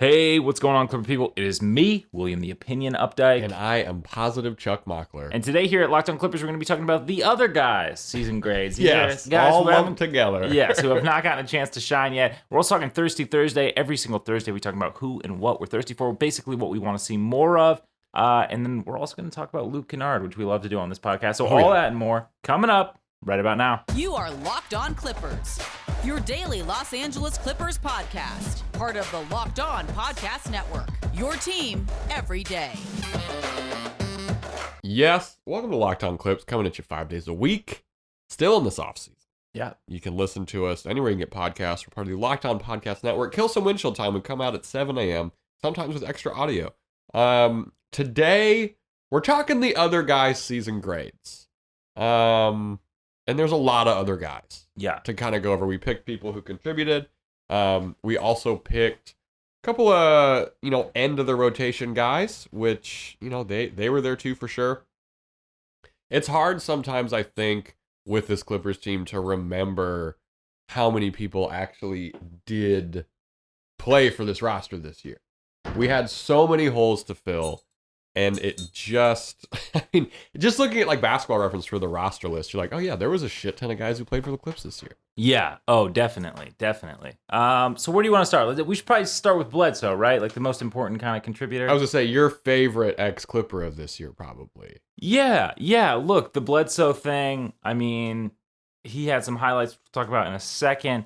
Hey, what's going on, Clipper people? It is me, William the Opinion Updike. And I am positive Chuck Mockler. And today here at Locked On Clippers, we're going to be talking about the other guys' season grades. These yes, guys all lumped together. Yes, who have not gotten a chance to shine yet. We're also talking Thirsty Thursday. Every single Thursday, we talk about who and what we're thirsty for, basically what we want to see more of. And then we're also going to talk about Luke Kennard, which we love to do on this podcast. So that and more coming up right about now. You are Locked On Clippers, your daily Los Angeles Clippers podcast, part of the Locked On Podcast Network, your team every day. Yes, welcome to Locked On Clips, coming at you 5 days a week, still in this offseason. Yeah. You can listen to us anywhere you can get podcasts. We're part of the Locked On Podcast Network. Kill some windshield time and come out at 7 a.m., sometimes with extra audio. Today, we're talking the other guys' season grades. And there's a lot of other guys to kind of go over. We picked people who contributed. We also picked a couple of, end of the rotation guys, which, they were there too for sure. It's hard sometimes, I think, with this Clippers team to remember how many people actually did play for this roster this year. We had so many holes to fill. And it just, just looking at like Basketball Reference for the roster list, you're like, oh yeah, there was a shit ton of guys who played for the Clips this year. Yeah. Oh, definitely. So where do you want to start? We should probably start with Bledsoe, right? Like the most important kind of contributor. I was going to say, your favorite ex-Clipper of this year, probably. Yeah. Look, the Bledsoe thing, he had some highlights we'll talk about in a second.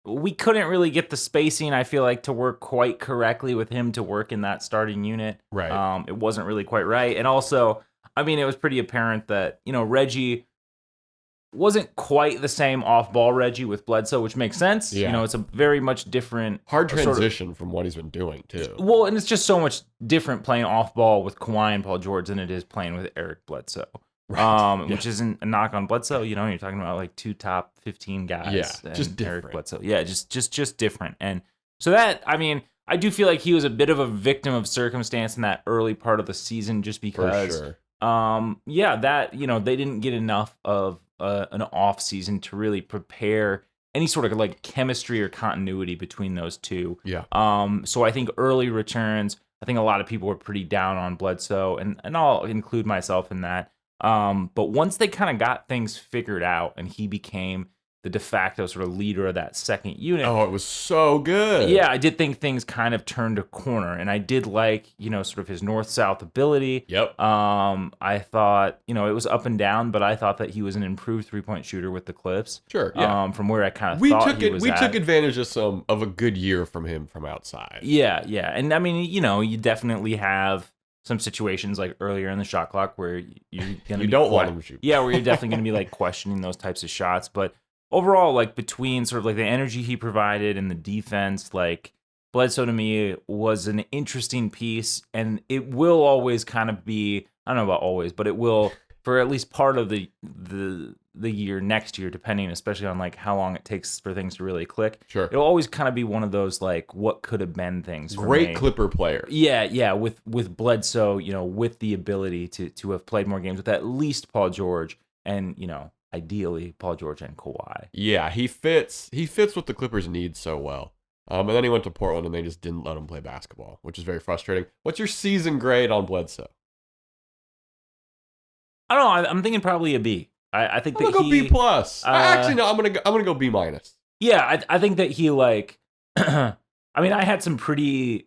We couldn't really get the spacing, I feel like, to work quite correctly with him to work in that starting unit. Right. It wasn't really quite right. And also, it was pretty apparent that, Reggie wasn't quite the same off-ball Reggie with Bledsoe, which makes sense. Yeah. It's a very much different... Hard transition from what he's been doing, too. Well, and it's just so much different playing off-ball with Kawhi and Paul George than it is playing with Eric Bledsoe. Right. Which isn't a knock on Bledsoe, you're talking about like two top 15 guys. Yeah, just different. Eric Bledsoe. Yeah, just different. And so that, I do feel like he was a bit of a victim of circumstance in that early part of the season just because, for sure. They didn't get enough of an off season to really prepare any sort of like chemistry or continuity between those two. Yeah. So I think early returns, I think a lot of people were pretty down on Bledsoe, and I'll include myself in that. But once they kind of got things figured out and he became the de facto sort of leader of that second unit. Oh, it was so good. Yeah, I did think things kind of turned a corner, and I did like, sort of his north-south ability. Yep. I thought, it was up and down, but I thought that he was an improved three-point shooter with the Clips. Sure, yeah. From where I kind of thought he was We took advantage of a good year from him from outside. Yeah. And you definitely have some situations like earlier in the shot clock where you're gonna want him to shoot. Yeah, where you're definitely gonna be like questioning those types of shots. But overall, like between sort of like the energy he provided and the defense, like Bledsoe to me was an interesting piece, and it will always kind of be, I don't know about always, but it will for at least part of the year next year, depending especially on like how long it takes for things to really click. Sure. It'll always kind of be one of those like what could have been things for Great me. Clipper player. Yeah, with Bledsoe, with the ability to have played more games with at least Paul George and, ideally Paul George and Kawhi. Yeah, he fits what the Clippers need so well. And then he went to Portland and they just didn't let him play basketball, which is very frustrating. What's your season grade on Bledsoe? I don't know. I'm thinking probably a B. I think I'm that gonna go B plus. Actually, no. I'm gonna go B minus. Yeah, I think that he like. I had some pretty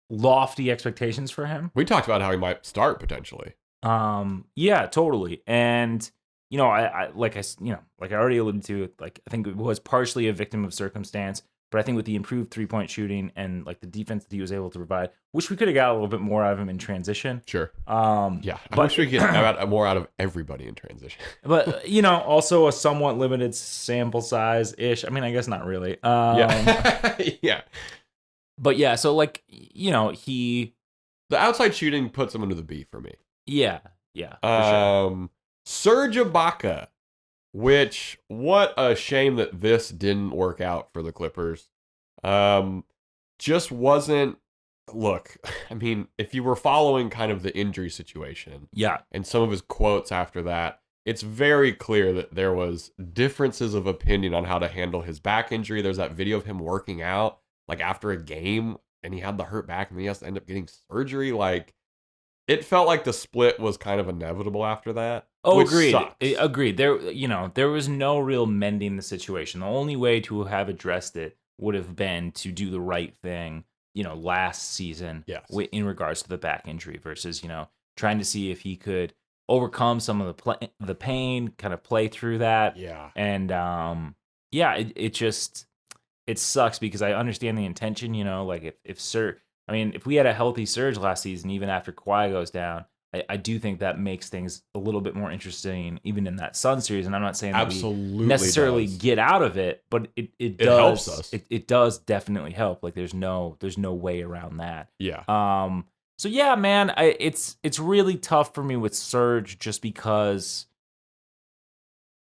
lofty expectations for him. We talked about how he might start potentially. Yeah, totally. And I already alluded to, like I think it was partially a victim of circumstance. But I think with the improved three-point shooting and like the defense that he was able to provide, wish we could have got a little bit more out of him in transition. Sure. I wish we could get more out of everybody in transition. But also a somewhat limited sample size ish. I guess not really. Yeah. But yeah, so like the outside shooting puts him into the B for me. Yeah. For sure. Serge Ibaka. Which, what a shame that this didn't work out for the Clippers. Just wasn't, look, if you were following kind of the injury situation. Yeah. And some of his quotes after that, it's very clear that there was differences of opinion on how to handle his back injury. There's that video of him working out like after a game and he had the hurt back and he has to end up getting surgery. Like, it felt like the split was kind of inevitable after that. Oh, which agreed. Sucks. Agreed. There was no real mending the situation. The only way to have addressed it would have been to do the right thing, last season in regards to the back injury versus, trying to see if he could overcome some of the pain, kind of play through that. Yeah. And it sucks because I understand the intention, like if we had a healthy Surge last season, even after Kawhi goes down, I do think that makes things a little bit more interesting, even in that Sun series. And I'm not saying that we necessarily get out of it, but it does helps us. It does definitely help. Like there's no way around that. Yeah. So yeah, man, it's really tough for me with Surge just because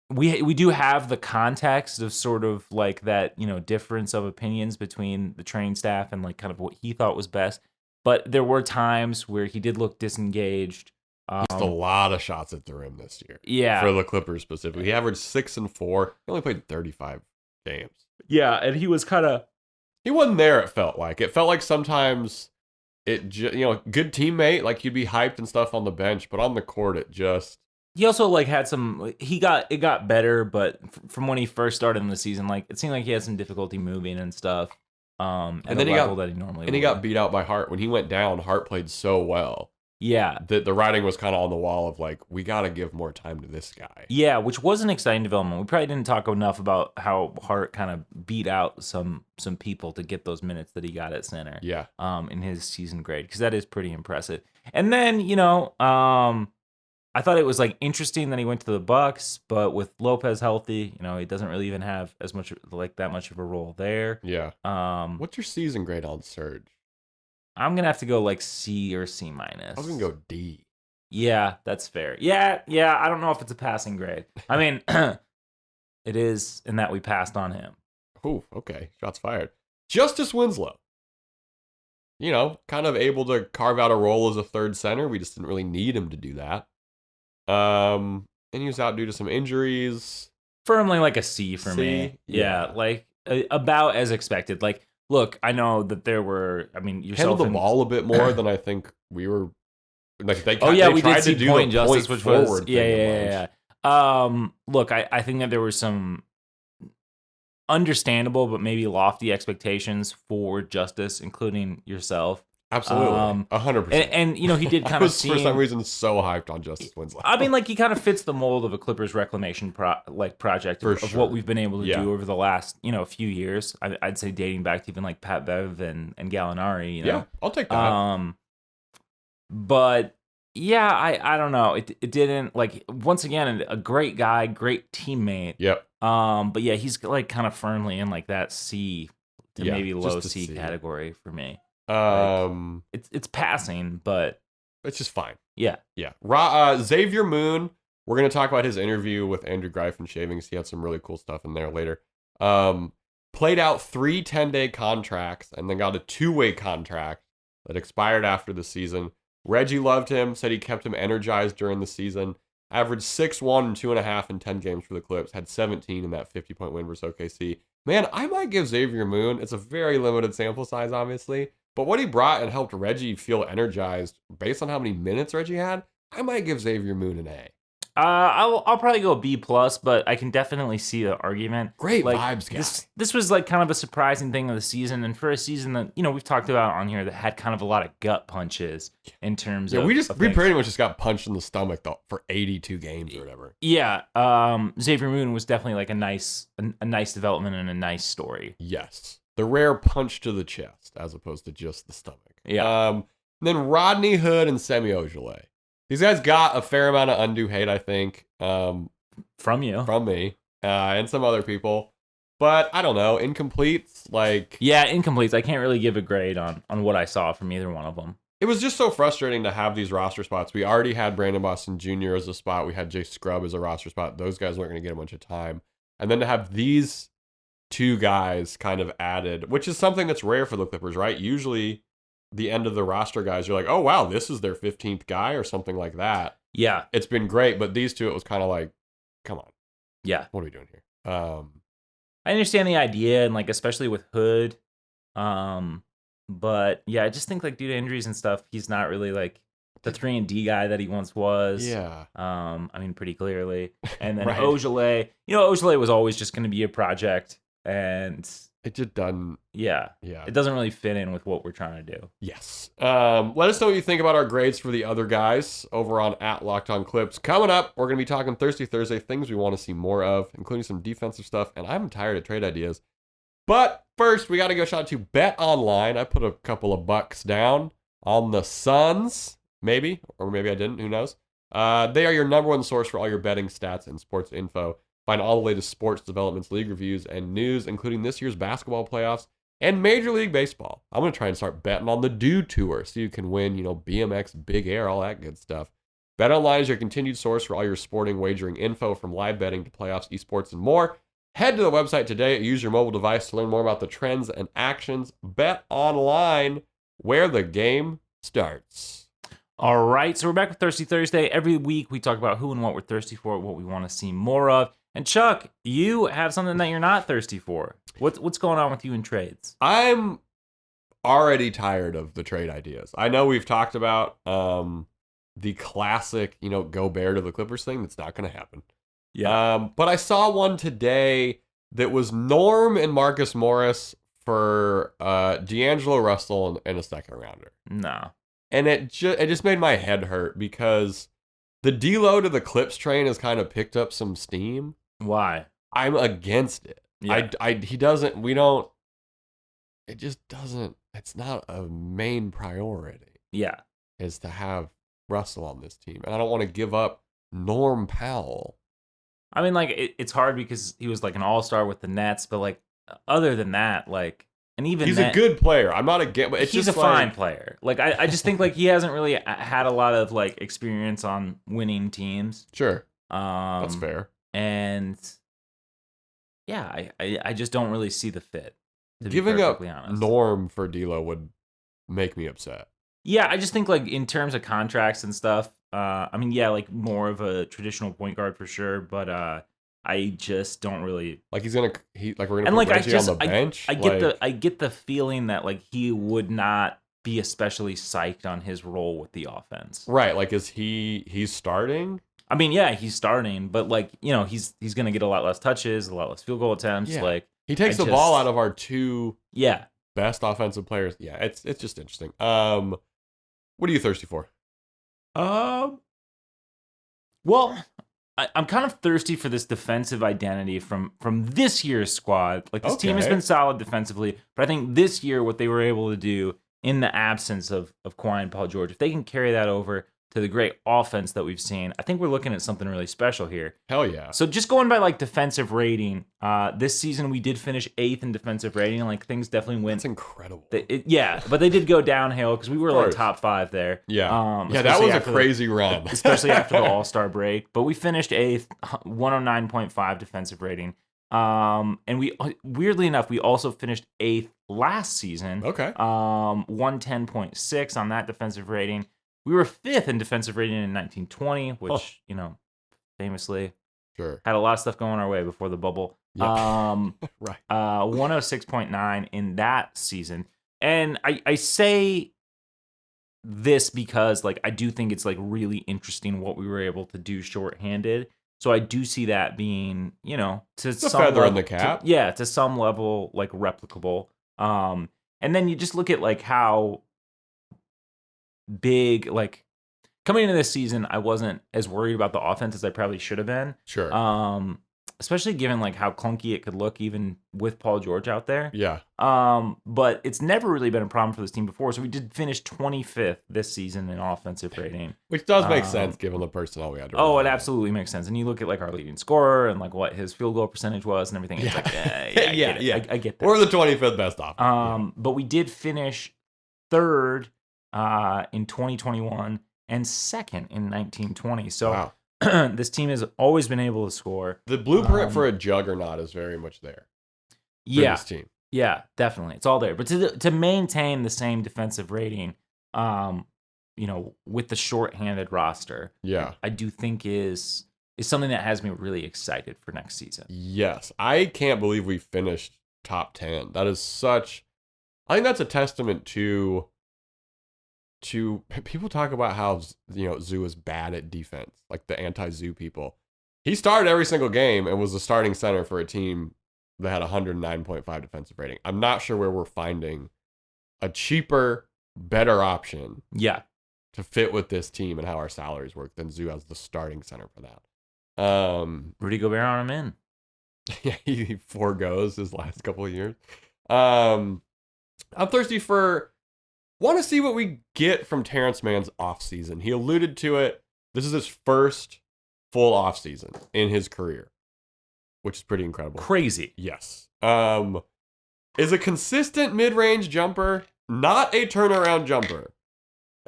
we do have the context of sort of like that, difference of opinions between the training staff and like kind of what he thought was best. But there were times where he did look disengaged. Just a lot of shots at the rim this year. Yeah. For the Clippers specifically. He averaged 6 and 4. He only played 35 games. Yeah, and he was kind of... He wasn't there, it felt like. It felt like sometimes good teammate, like you'd be hyped and stuff on the bench, but on the court it just... He also like had some... It got better, but from when he first started in the season, like it seemed like he had some difficulty moving and stuff. And then he got beat out by Hart. When he went down, Hart played so well. Yeah. The writing was kind of on the wall of like, we got to give more time to this guy. Yeah, which was an exciting development. We probably didn't talk enough about how Hart kind of beat out some people to get those minutes that he got at center. Yeah. In his season grade, because that is pretty impressive. And then, I thought it was like interesting that he went to the Bucks, but with Lopez healthy, he doesn't really even have as much like that much of a role there. Yeah. What's your season grade on Surge? I'm gonna have to go like C or C minus. I was gonna go D. Yeah, that's fair. Yeah. I don't know if it's a passing grade. I mean, it is in that we passed on him. Oh, okay. Shots fired. Justice Winslow. Kind of able to carve out a role as a third center. We just didn't really need him to do that. And he was out due to some injuries. Firmly like a C for me. Yeah, like about as expected. Like, look, I know that there were. I mean, yourself handled the ball a bit more than I think we were. Like we did tried see to do point the justice, point which forward was yeah. Look, I think that there were some understandable but maybe lofty expectations for Justice, including yourself. Absolutely, 100%. And he did kind of seem, for some reason so hyped on Justice Winslow. I mean, like he kind of fits the mold of a Clippers reclamation project of what we've been able to do over the last few years. I'd say dating back to even like Pat Bev and Gallinari. Yeah, I'll take that. But yeah, I don't know. It didn't, like, once again, a great guy, great teammate. Yep. But yeah, he's like kind of firmly in like that C to maybe low C category for me. It's passing, but it's just fine. Yeah. Xavier Moon. We're gonna talk about his interview with Andrew Greif and Shavings. He had some really cool stuff in there later. Played out 3 10-day contracts and then got a 2-way contract that expired after the season. Reggie loved him, said he kept him energized during the season. Averaged 6-1 and 2.5 in 10 games for the Clips. Had 17 in that 50-point win versus OKC. Man, I might give Xavier Moon. It's a very limited sample size, obviously. But what he brought and helped Reggie feel energized based on how many minutes Reggie had, I might give Xavier Moon an A. I'll probably go B+, but I can definitely see the argument. Great vibes, guy. This was like kind of a surprising thing of the season, and for a season that we've talked about on here that had kind of a lot of gut punches in terms of. We pretty much just got punched in the stomach for 82 games or whatever. Yeah, Xavier Moon was definitely like a nice development and a nice story. Yes, the rare punch to the chest as opposed to just the stomach. Yeah. Then Rodney Hood and Semi Ojeleye. These guys got a fair amount of undue hate, I think. From you. From me. And some other people. But, I don't know. Incompletes, like... Yeah, incompletes. I can't really give a grade on what I saw from either one of them. It was just so frustrating to have these roster spots. We already had Brandon Boston Jr. as a spot. We had Jay Scrubb as a roster spot. Those guys weren't going to get a bunch of time. And then to have these 2 guys kind of added, which is something that's rare for the Clippers, right? Usually... the end of the roster guys, you're like, oh, wow, this is their 15th guy or something like that. Yeah. It's been great, but these 2, it was kind of like, come on. Yeah. What are we doing here? I understand the idea, and like, especially with Hood, But yeah, I just think like due to injuries and stuff, he's not really like the 3-and-D guy that he once was. Yeah. I mean, pretty clearly. And then Right. Ogilvy was always just going to be a project, and It just doesn't. yeah, Yeah. it doesn't really fit in with what we're trying to do. Yes. Let us know what you think about our grades for the other guys over on @LockedOnClips. Coming up, we're going to be talking Thirsty Thursday, things we want to see more of, including some defensive stuff, and I'm tired of trade ideas. But first, we got to go shout out to Bet Online. I put a couple of bucks down on the Suns, maybe, or maybe I didn't, who knows. They are your number one source for all your betting stats and sports info. Find all the latest sports developments, league reviews, and news, including this year's basketball playoffs and Major League Baseball. I'm going to try and start betting on the Dew Tour so you can win, BMX, Big Air, all that good stuff. BetOnline is your continued source for all your sporting wagering info, from live betting to playoffs, esports, and more. Head to the website today and use your mobile device to learn more about the trends and actions. BetOnline, where the game starts. All right, so we're back with Thirsty Thursday. Every week we talk about who and what we're thirsty for, what we want to see more of. And Chuck, you have something that you're not thirsty for. What's going on with you in trades? I'm already tired of the trade ideas. I know we've talked about the classic, Gobert to the Clippers thing. That's not going to happen. Yeah. But I saw one today that was Norm and Marcus Morris for D'Angelo Russell and a second rounder. No. And it just made my head hurt because the D-Lo to the Clips train has kind of picked up some steam. Why? I'm against it. Yeah. It's not a main priority. Yeah. Is to have Russell on this team. And I don't want to give up Norm Powell. I mean, like, it's hard because he was like an all-star with the Nets, but like, other than that, like, and even he's a good player. I'm not against, but he's just a fine player. Like, I just think like he hasn't really had a lot of like experience on winning teams. Sure. That's fair. And yeah, I just don't really see the fit. Giving up Norm for D'Lo would make me upset. Yeah, I just think like in terms of contracts and stuff, I mean, yeah, like more of a traditional point guard for sure, but I just don't really like we're gonna and put like Reggie on the bench. I get the feeling that like he would not be especially psyched on his role with the offense. Right, like he's starting? I mean, yeah, he's starting, but like, he's gonna get a lot less touches, a lot less field goal attempts. Yeah. Like he takes the ball out of our two best offensive players. Yeah, it's just interesting. What are you thirsty for? Well, I'm kind of thirsty for this defensive identity from this year's squad. Like, this team has been solid defensively, but I think this year what they were able to do in the absence of Kawhi and Paul George, if they can carry that over to the great offense that we've seen, I think we're looking at something really special here. Hell yeah. So just going by like defensive rating, this season we did finish 8th in defensive rating. Like, things definitely went. That's incredible. But they did go downhill because we were like top 5 there. Yeah. That was a crazy run. Especially after the All-Star break. But we finished 8th, 109.5 defensive rating. And we, weirdly enough, we also finished 8th last season. Okay. 110.6 on that defensive rating. We were 5th in defensive rating in 1920, which, famously had a lot of stuff going our way before the bubble. Yep. Right. 106.9 in that season. And I say this because, like, I do think it's, like, really interesting what we were able to do shorthanded. So I do see that being, to it's some a feather level, in the cap. to some level, like, replicable. And then you just look at, like, how big, like, coming into this season, I wasn't as worried about the offense as I probably should have been. Sure. Especially given like how clunky it could look even with Paul George out there. Yeah. But it's never really been a problem for this team before. So we did finish 25th this season in offensive rating, which does make sense given the personnel we had. It absolutely makes sense. And you look at like our leading scorer and like what his field goal percentage was and everything. It's like, I get that. We're the 25th best offense. But we did finish 3rd in 2021 and 2nd in 1920. So. Wow. This team has always been able to score. The blueprint for a juggernaut is very much there. Yeah, this team. Yeah, definitely, it's all there. But to maintain the same defensive rating, with the shorthanded roster, I do think is something that has me really excited for next season. Yes, I can't believe we finished top 10. That is such. I think that's a testament to people talk about how, Zoo is bad at defense, like the anti-Zoo people. He started every single game and was the starting center for a team that had 109.5 defensive rating. I'm not sure where we're finding a cheaper, better option to fit with this team and how our salaries work than Zoo as the starting center for that. Rudy Gobert on him in. Yeah, he forgoes his last couple of years. I'm thirsty want to see what we get from Terrence Mann's offseason. He alluded to it. This is his first full offseason in his career, which is pretty incredible. Crazy. Yes. Is a consistent mid-range jumper, not a turnaround jumper.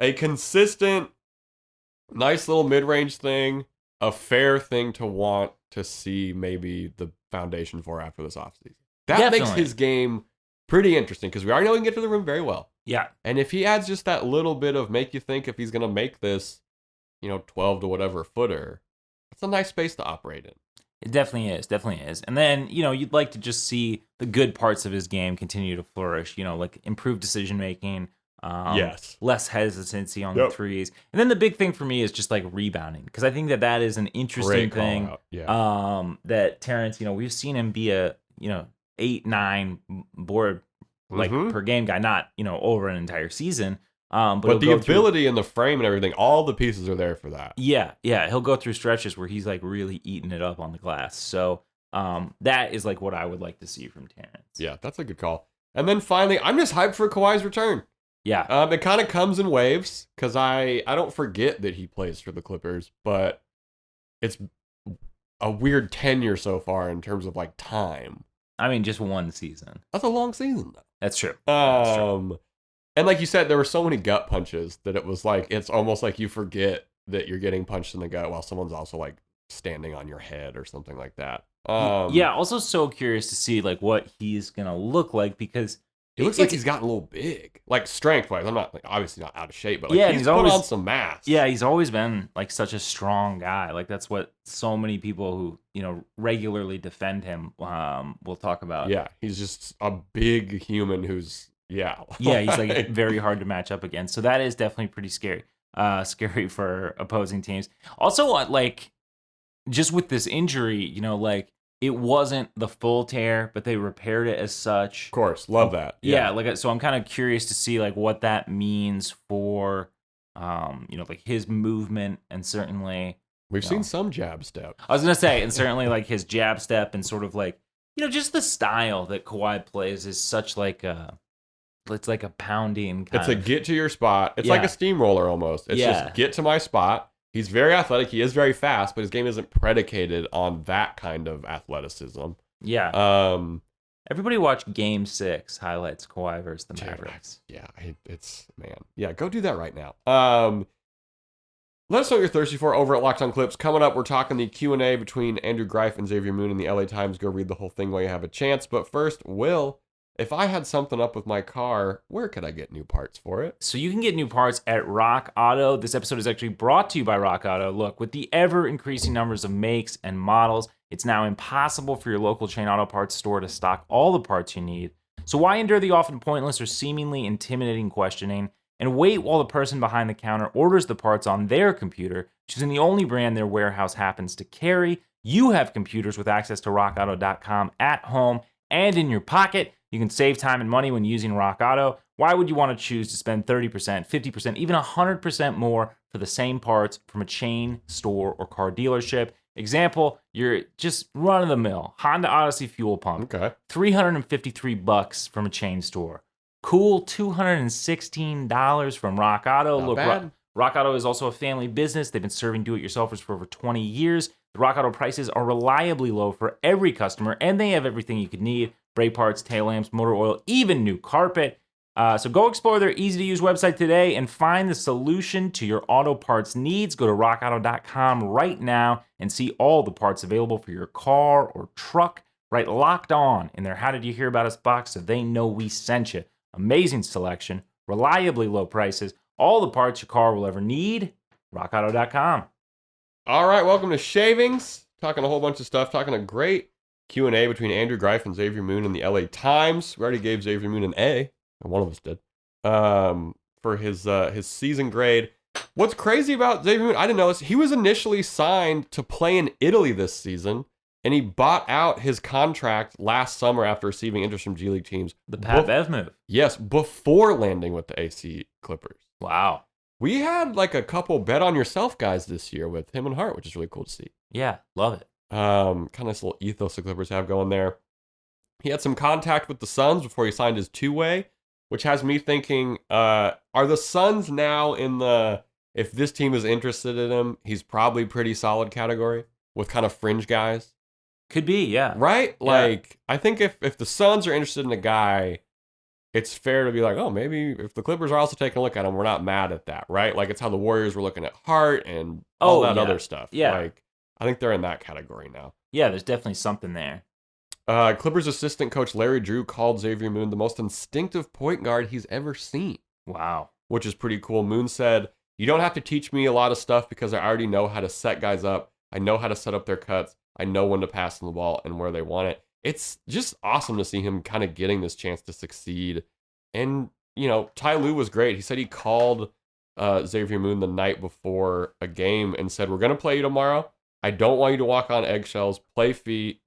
A consistent, nice little mid-range thing, a fair thing to want to see maybe the foundation for after this offseason. That makes his game pretty interesting because we already know he can get to the rim very well. Yeah. And if he adds just that little bit of make you think if he's going to make this, 12 to whatever footer, that's a nice space to operate in. It definitely is. And then, you'd like to just see the good parts of his game continue to flourish, like improved decision making, yes, less hesitancy on the threes. And then the big thing for me is just like rebounding, because I think that is an interesting thing. That Terrence, we've seen him be a, 8-9 board per game guy, not, over an entire season. But the ability and the frame and everything, all the pieces are there for that. Yeah. He'll go through stretches where he's like really eating it up on the glass. So that is like what I would like to see from Terrence. Yeah, that's a good call. And then finally, I'm just hyped for Kawhi's return. Yeah. It kind of comes in waves because I don't forget that he plays for the Clippers, but it's a weird tenure so far in terms of like time. I mean, just one season. That's a long season, though. That's true. And like you said, there were so many gut punches that it was like, it's almost like you forget that you're getting punched in the gut while someone's also like standing on your head or something like that. Also so curious to see like what he's going to look like because it looks like he's gotten a little big, like strength-wise. I'm not like obviously not out of shape, but like he's always put on some mass. Yeah, he's always been like such a strong guy. Like that's what so many people who regularly defend him will talk about. Yeah, he's just a big human who's he's like very hard to match up against. So that is definitely pretty scary. Scary for opposing teams. Also, like just with this injury, like. It wasn't the full tear, but they repaired it as such. Of course, love that. Yeah, so I'm kind of curious to see like what that means for, like his movement and certainly we've seen some jab step. I was gonna say, and certainly like his jab step and sort of like just the style that Kawhi plays is such like it's like a pounding. It's a get to your spot. It's like a steamroller almost. It's just get to my spot. He's very athletic. He is very fast, but his game isn't predicated on that kind of athleticism. Yeah. Everybody watch Game 6 highlights Kawhi versus the Mavericks. Yeah, it's man. Yeah, go do that right now. Let us know what you're thirsty for over at Locked On Clips. Coming up, we're talking the Q&A between Andrew Greif and Xavier Moon in the LA Times. Go read the whole thing while you have a chance. But first, Will, if I had something up with my car, where could I get new parts for it? So you can get new parts at Rock Auto. This episode is actually brought to you by Rock Auto. Look, with the ever-increasing numbers of makes and models, it's now impossible for your local chain auto parts store to stock all the parts you need. So why endure the often pointless or seemingly intimidating questioning and wait while the person behind the counter orders the parts on their computer, choosing the only brand their warehouse happens to carry? You have computers with access to rockauto.com at home and in your pocket. You can save time and money when using Rock Auto. Why would you want to choose to spend 30%, 50%, even 100% more for the same parts from a chain store or car dealership? Example, you're just run-of-the-mill Honda Odyssey fuel pump. Okay. $353 from a chain store. Cool $216 from Rock Auto. Not bad. Rock Auto is also a family business. They've been serving do-it-yourselfers for over 20 years. The Rock Auto prices are reliably low for every customer, and they have everything you could need. Brake parts, tail lamps, motor oil, even new carpet. So go explore their easy-to-use website today and find the solution to your auto parts needs. Go to rockauto.com right now and see all the parts available for your car or truck. Right, Locked On in their How Did You Hear About Us box so they know we sent you. Amazing selection, reliably low prices, all the parts your car will ever need. rockauto.com. All right, welcome to Shavings. Talking a whole bunch of stuff, talking a great Q&A between Andrew Greif and Xavier Moon in the LA Times. We already gave Xavier Moon an A and one of us did, for his season grade. What's crazy about Xavier Moon, I didn't know this, he was initially signed to play in Italy this season, and he bought out his contract last summer after receiving interest from G League teams. The Pat Bev move. Yes, before landing with the AC Clippers. Wow. We had like a couple bet on yourself guys this year with him and Hart, which is really cool to see. Yeah, love it. Kind of this little ethos the Clippers have going there. He had some contact with the Suns before he signed his two-way, which has me thinking, are the Suns now in the, if this team is interested in him, he's probably pretty solid category with kind of fringe guys? Could be, yeah. Right? Yeah. Like, I think if the Suns are interested in a guy, it's fair to be like, oh, maybe if the Clippers are also taking a look at him, we're not mad at that, right? Like, it's how the Warriors were looking at Hart and all that other stuff. Yeah. Like, I think they're in that category now. Yeah, there's definitely something there. Clippers assistant coach Larry Drew called Xavier Moon the most instinctive point guard he's ever seen. Wow. Which is pretty cool. Moon said, you don't have to teach me a lot of stuff because I already know how to set guys up. I know how to set up their cuts. I know when to pass them the ball and where they want it. It's just awesome to see him kind of getting this chance to succeed. And, you know, Ty Lue was great. He said he called Xavier Moon the night before a game and said, we're going to play you tomorrow. I don't want you to walk on eggshells. Play free,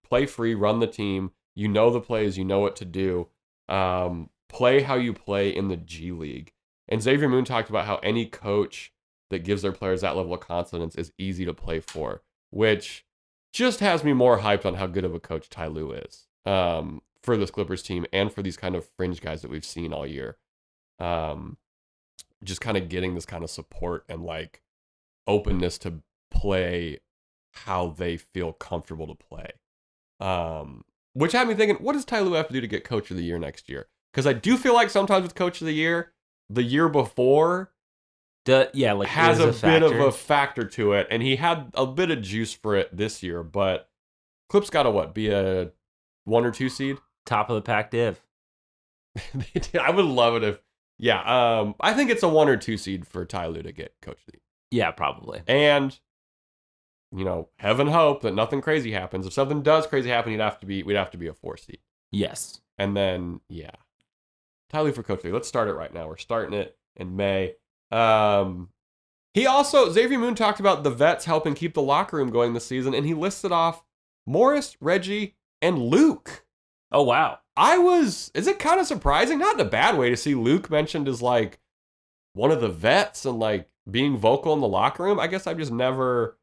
run the team. You know the plays. You know what to do. Play how you play in the G League. And Xavier Moon talked about how any coach that gives their players that level of confidence is easy to play for, which just has me more hyped on how good of a coach Ty Lue is for this Clippers team and for these kind of fringe guys that we've seen all year. Just kind of getting this kind of support and like openness to play how they feel comfortable to play. Which had me thinking, what does Ty Lue have to do to get Coach of the Year next year? Because I do feel like sometimes with Coach of the year before has a bit of a factor to it, and he had a bit of juice for it this year, but Clips got to be a 1 or 2 seed? Top of the pack div. I would love it if, I think it's a 1 or 2 seed for Ty Lue to get Coach of the Year. Yeah, probably. And, you know, heaven hope that nothing crazy happens. If something does crazy happen, we'd have to be a 4 seed. Yes. And then, yeah. Ty Lue for Coach of the Year. Let's start it right now. We're starting it in May. Xavier Moon talked about the vets helping keep the locker room going this season, and he listed off Morris, Reggie, and Luke. Oh, wow. Is it kind of surprising? Not in a bad way to see Luke mentioned as like one of the vets and like being vocal in the locker room. I guess I've just never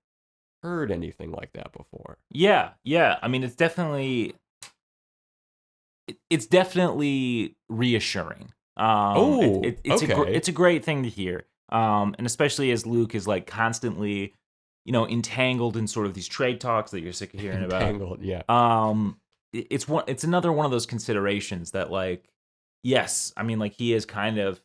heard anything like that before. Yeah. I mean, it's definitely reassuring. It's a great thing to hear. And especially as Luke is like constantly, you know, entangled in sort of these trade talks that you're sick of hearing about. Entangled, yeah. It's another one of those considerations that like, yes, I mean, like he is kind of,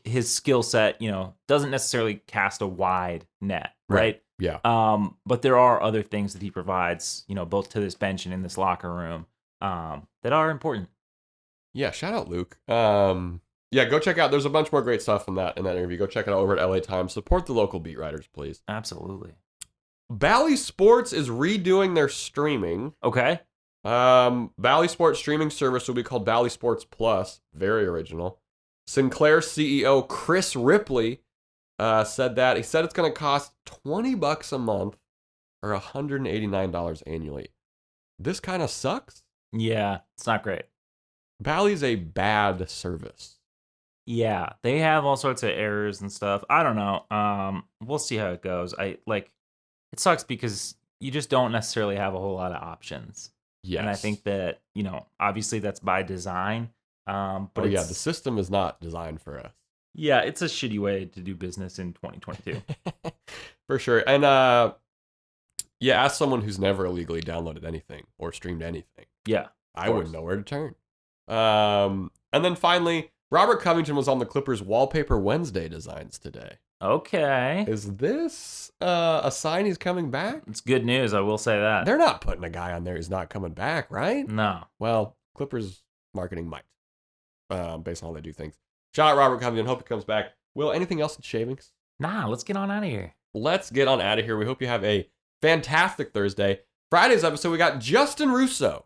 his skill set, you know, doesn't necessarily cast a wide net, right? Yeah. But there are other things that he provides, you know, both to this bench and in this locker room, that are important. Yeah, shout out Luke. Yeah, go check out. There's a bunch more great stuff in that interview. Go check it out over at LA Times. Support the local beat writers, please. Absolutely. Bally Sports is redoing their streaming. Okay. Bally Sports streaming service will be called Bally Sports Plus. Very original. Sinclair CEO Chris Ripley said that. He said it's going to cost $20 a month or $189 annually. This kind of sucks. Yeah, it's not great. Bally's a bad service. Yeah, they have all sorts of errors and stuff. I don't know. We'll see how it goes. It sucks because you just don't necessarily have a whole lot of options. Yes. And I think that, you know, obviously that's by design. But the system is not designed for us. Yeah, it's a shitty way to do business in 2022. For sure. And ask someone who's never illegally downloaded anything or streamed anything. Yeah. I wouldn't know where to turn. And then finally, Robert Covington was on the Clippers Wallpaper Wednesday designs today. Okay. Is this a sign he's coming back? It's good news, I will say that. They're not putting a guy on there who's not coming back, right? No. Well, Clippers marketing might, based on how they do things. Shout out Robert Covington. Hope he comes back. Will, anything else in shavings? Nah, let's get on out of here. Let's get on out of here. We hope you have a fantastic Thursday. Friday's episode, we got Justin Russo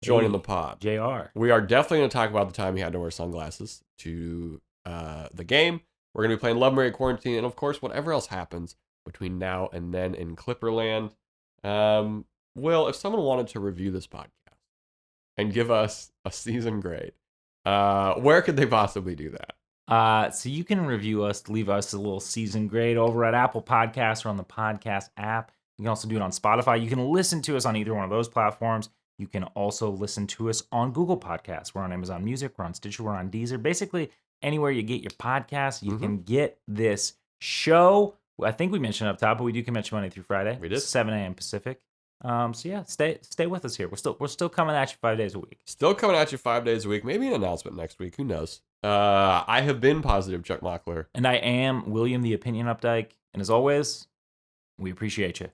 joining the pod. JR. We are definitely going to talk about the time he had to wear sunglasses to the game. We're going to be playing Love, Marry, Quarantine, and of course, whatever else happens between now and then in Clipperland. Will, if someone wanted to review this podcast and give us a season grade, where could they possibly do that? So you can review us, leave us a little season grade over at Apple Podcasts or on the podcast app. You can also do it on Spotify. You can listen to us on either one of those platforms. You can also listen to us on Google Podcasts. We're on Amazon Music. We're on Stitcher. We're on Deezer. Basically, anywhere you get your podcasts, you can get this show. I think we mentioned up top, but we do mention Monday through Friday. We did. 7 a.m. Pacific. So yeah, stay with us here. We're still coming at you 5 days a week. Still coming at you 5 days a week. Maybe an announcement next week. Who knows? I have been Positive Chuck Mockler. And I am William the Opinion Updike. And as always, we appreciate you.